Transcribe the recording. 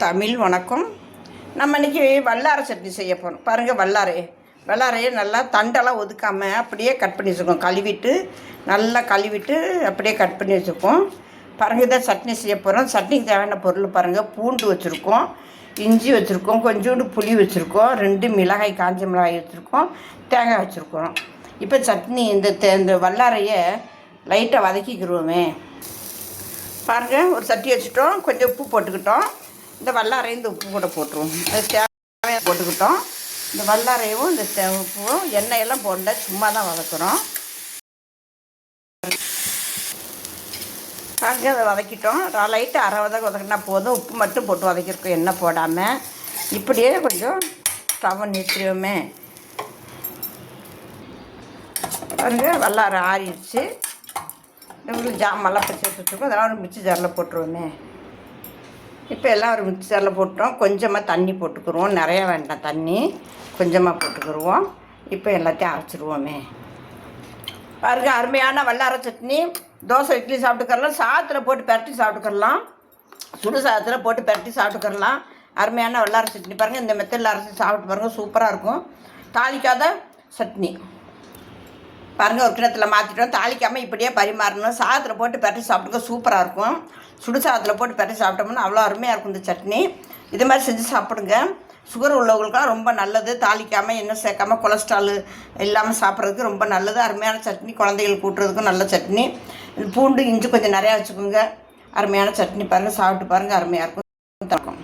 தமிழ் வணக்கம். நம்ம இன்றைக்கி வல்லாரை சட்னி செய்ய போகிறோம். பாருங்கள், வல்லாரையை நல்லா தண்டெல்லாம் ஒதுக்காமல் அப்படியே கட் பண்ணி வச்சுருக்கோம். நல்லா கழுவிட்டு அப்படியே கட் பண்ணி வச்சுருக்கோம். பாருங்கள், இதை சட்னி செய்ய போகிறோம். சட்னிக்கு தேவையான பொருள் பாருங்கள். பூண்டு வச்சுருக்கோம், இஞ்சி வச்சுருக்கோம், கொஞ்சோண்டு புளி வச்சுருக்கோம், 2 மிளகாய், காஞ்ச மிளகாய் வச்சுருக்கோம், தேங்காய் வச்சுருக்கோம். இப்போ சட்னி இந்த வல்லாரையை லைட்டாக வதக்கிக்கிடுவோமே. பாருங்கள், ஒரு சட்டி வச்சுட்டோம், கொஞ்சம் உப்பு போட்டுக்கிட்டோம். இந்த வல்லாரையும் இந்த உப்பு கூட போட்டுருவோம். அது தேவையான போட்டுக்கிட்டோம். இந்த வல்லாரையும் இந்த உப்பும் எண்ணெயெல்லாம் போடல, சும்மா தான் வதக்குறோம். பாருங்க, அதை வதக்கிட்டோம். லைட்டாக அரை வதக்கினா போதும். உப்பு மட்டும் போட்டு வதக்கிருக்கோம், எண்ணெய் போடாமல். இப்படியே கொஞ்சம் ஸ்டவ் நிறுத்திடுவோமே. பாருங்க, வல்லாரை ஆறிடுச்சு. உங்களுக்கு ஜாமெல்லாம் பறிச்சு வச்சுருக்கோம். அதெல்லாம் ஒரு மிக்ஸி ஜாரில் போட்டுருவோமே. இப்போ எல்லாம் ஒரு மிக்ஸி ஜாரில் போட்டோம். கொஞ்சமாக தண்ணி போட்டுக்குருவோம், நிறையா வேண்டாம், தண்ணி கொஞ்சமாக போட்டுக்கிடுவோம். இப்போ எல்லாத்தையும் அரைச்சிடுவோமே. பாருங்க, அருமையான வல்லாரை சட்னி. தோசை, இட்லி சாப்பிட்டுக்கரலாம், சாதத்தில் போட்டு பரட்டி சாப்பிட்டுக்கரலாம், சுடு சாதத்தில் போட்டு பரட்டி சாப்பிட்டுக்கரலாம். அருமையான வல்லாரை சட்னி பாருங்கள். இந்த மெத்தடில் அரைச்சி சாப்பிட்டு பாருங்கள், சூப்பராக இருக்கும். தாளிக்காத சட்னி பாருங்கள், ஒரு கிணத்துல மாற்றிட்டோம். தாளிக்காமல் இப்படியே பரிமாறணும். சாதத்தில் போட்டு பரட்டி சாப்பிட்டுக்க சூப்பராக இருக்கும். சுடு சாதத்தில் போட்டு பரட்டி சாப்பிட்டோம்னா அவ்வளோ அருமையாக இருக்கும் இந்த சட்னி. இது மாதிரி செஞ்சு சாப்பிடுங்க. சுகர் உள்ளவங்களுக்கெல்லாம் ரொம்ப நல்லது. தாளிக்காமல், எண்ணெய் சேர்க்காமல், கொலஸ்ட்ரால் இல்லாமல் சாப்பிட்றதுக்கு ரொம்ப நல்லது. அருமையான சட்னி. குழந்தைகள் கூட்டுறதுக்கும் நல்ல சட்னி. பூண்டு, இஞ்சி கொஞ்சம் நிறையா வச்சுக்கோங்க. அருமையான சட்னி பாருங்கள், சாப்பிட்டு பாருங்கள், அருமையாக இருக்கும்.